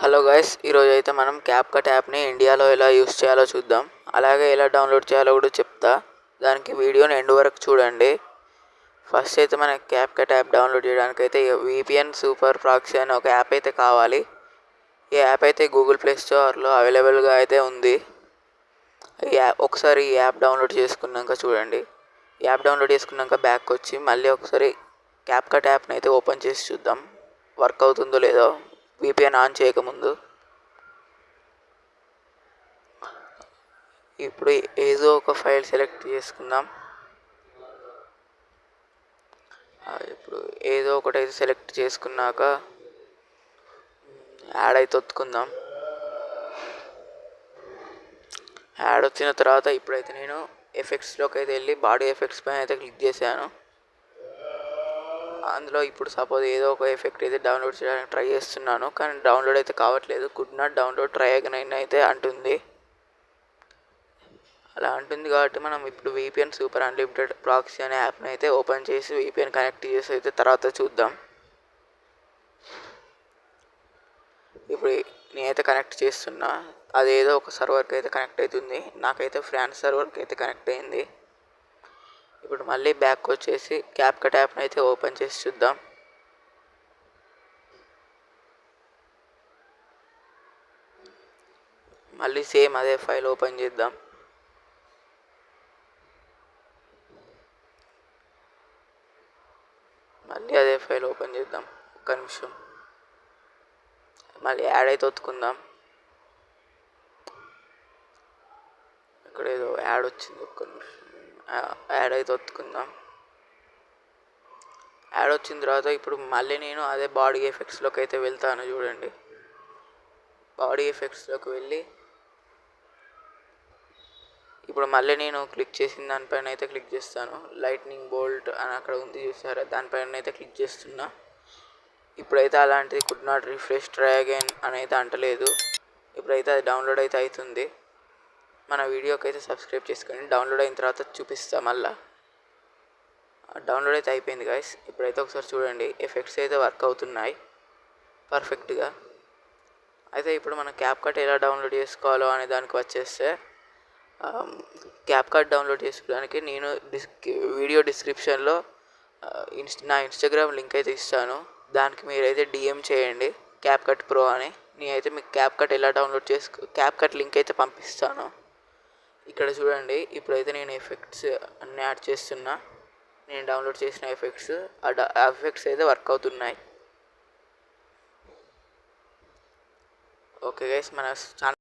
Hello guys, ఈరోజు అయితే మనం క్యాప్కట్ యాప్ని ఇండియాలో ఎలా యూస్ చేయాలో చూద్దాం. అలాగే ఎలా డౌన్లోడ్ చేయాలో కూడా చెప్తా. దానికి వీడియోని ఎండ్ వరకు చూడండి. ఫస్ట్ అయితే మన క్యాప్కట్ యాప్ డౌన్లోడ్ చేయడానికి అయితే VPN సూపర్ ప్రాక్సీ అనే ఒక యాప్ అయితే కావాలి. ఈ యాప్ అయితే గూగుల్ ప్లే స్టోర్లో అవైలబుల్గా అయితే ఉంది. ఒకసారి ఈ యాప్ డౌన్లోడ్ చేసుకున్నాక చూడండి. ఈ యాప్ డౌన్లోడ్ చేసుకున్నాక బ్యాక్ వచ్చి మళ్ళీ ఒకసారి క్యాప్కట్ యాప్ని అయితే ఓపెన్ చేసి చూద్దాం వర్క్ అవుతుందో లేదో. VPN ఆన్ చేయకముందు ఇప్పుడు ఏదో ఒక ఫైల్ సెలెక్ట్ చేసుకుందాం. ఇప్పుడు ఏదో ఒకటి అయితే సెలెక్ట్ చేసుకున్నాక యాడ్ అయితే ఒత్తుకుందాం. యాడ్ వచ్చిన తర్వాత ఇప్పుడైతే నేను ఎఫెక్ట్స్లోకి అయితే వెళ్ళి బాడీ ఎఫెక్ట్స్ పైన అయితే క్లిక్ చేశాను. అందులో ఇప్పుడు సపోజ్ ఏదో ఒక ఎఫెక్ట్ అయితే డౌన్లోడ్ చేయడానికి ట్రై చేస్తున్నాను, కానీ డౌన్లోడ్ అయితే కావట్లేదు. Could not download, try again అయితే అంటుంది. అలా అంటుంది కాబట్టి మనం ఇప్పుడు VPN సూపర్ అన్లిమిటెడ్ ప్రాక్సీ అనే యాప్ని అయితే ఓపెన్ చేసి VPN కనెక్ట్ చేసి అయితే తర్వాత చూద్దాం. ఇప్పుడు నేనైతే కనెక్ట్ చేస్తున్నా. అదేదో ఒక సర్వర్కి అయితే కనెక్ట్ అవుతుంది. నాకైతే ఫ్రాన్స్ సర్వర్కి అయితే కనెక్ట్ అయింది. ఇప్పుడు మళ్ళీ బ్యాక్ వచ్చేసి క్యాప్కట్ యాప్ని అయితే ఓపెన్ చేసి చూద్దాం. మళ్ళీ సేమ్ అదే ఫైల్ ఓపెన్ చేద్దాం. మళ్ళీ అదే ఫైల్ ఓపెన్ చేద్దాం. ఒక్క నిమిషం, మళ్ళీ యాడ్ అయితే ఒత్తుకుందాం. ఇక్కడ ఏదో యాడ్ వచ్చింది, ఒక్క నిమిషం. యాడ్ అయితే ఒత్తుకుందాం. యాడ్ వచ్చిన తర్వాత ఇప్పుడు మళ్ళీ నేను అదే బాడీ ఎఫెక్ట్స్లోకి అయితే వెళ్తాను. చూడండి, బాడీ ఎఫెక్ట్స్లోకి వెళ్ళి ఇప్పుడు మళ్ళీ నేను క్లిక్ చేసిన దానిపైన అయితే క్లిక్ చేస్తాను. లైట్నింగ్ బోల్ట్ అని అక్కడ ఉంది చూసారా, దానిపైన అయితే క్లిక్ చేస్తున్నా. ఇప్పుడైతే అలాంటిది could not refresh, try again అని అయితే అంటలేదు. ఇప్పుడైతే అది డౌన్లోడ్ అయితే అవుతుంది. మన వీడియోకి అయితే సబ్స్క్రైబ్ చేసుకొని డౌన్లోడ్ అయిన తర్వాత చూపిస్తా. మళ్ళీ డౌన్లోడ్ అయితే అయిపోయింది గైస్. ఇప్పుడైతే ఒకసారి చూడండి, ఎఫెక్ట్స్ అయితే వర్క్ అవుతున్నాయి పర్ఫెక్ట్గా. అయితే ఇప్పుడు మనం క్యాప్కట్ ఎలా డౌన్లోడ్ చేసుకోవాలో అనే దానికి వచ్చేస్తే, క్యాప్కట్ డౌన్లోడ్ చేసుకోవడానికి నేను వీడియో డిస్క్రిప్షన్లో నా ఇన్స్టాగ్రామ్ లింక్ అయితే ఇస్తాను. దానికి మీరైతే DM చేయండి క్యాప్కట్ ప్రో అని. నేనైతే మీకు క్యాప్కట్ ఎలా డౌన్లోడ్ క్యాప్కట్ లింక్ అయితే పంపిస్తాను. ఇక్కడ చూడండి, ఇప్పుడైతే నేను ఎఫెక్ట్స్ అన్నీ యాడ్ చేస్తున్నా. నేను డౌన్లోడ్ చేసిన ఎఫెక్ట్స్, ఆ ఎఫెక్ట్స్ అయితే వర్క్ అవుతున్నాయి. ఓకే గైస్, మన ఛానల్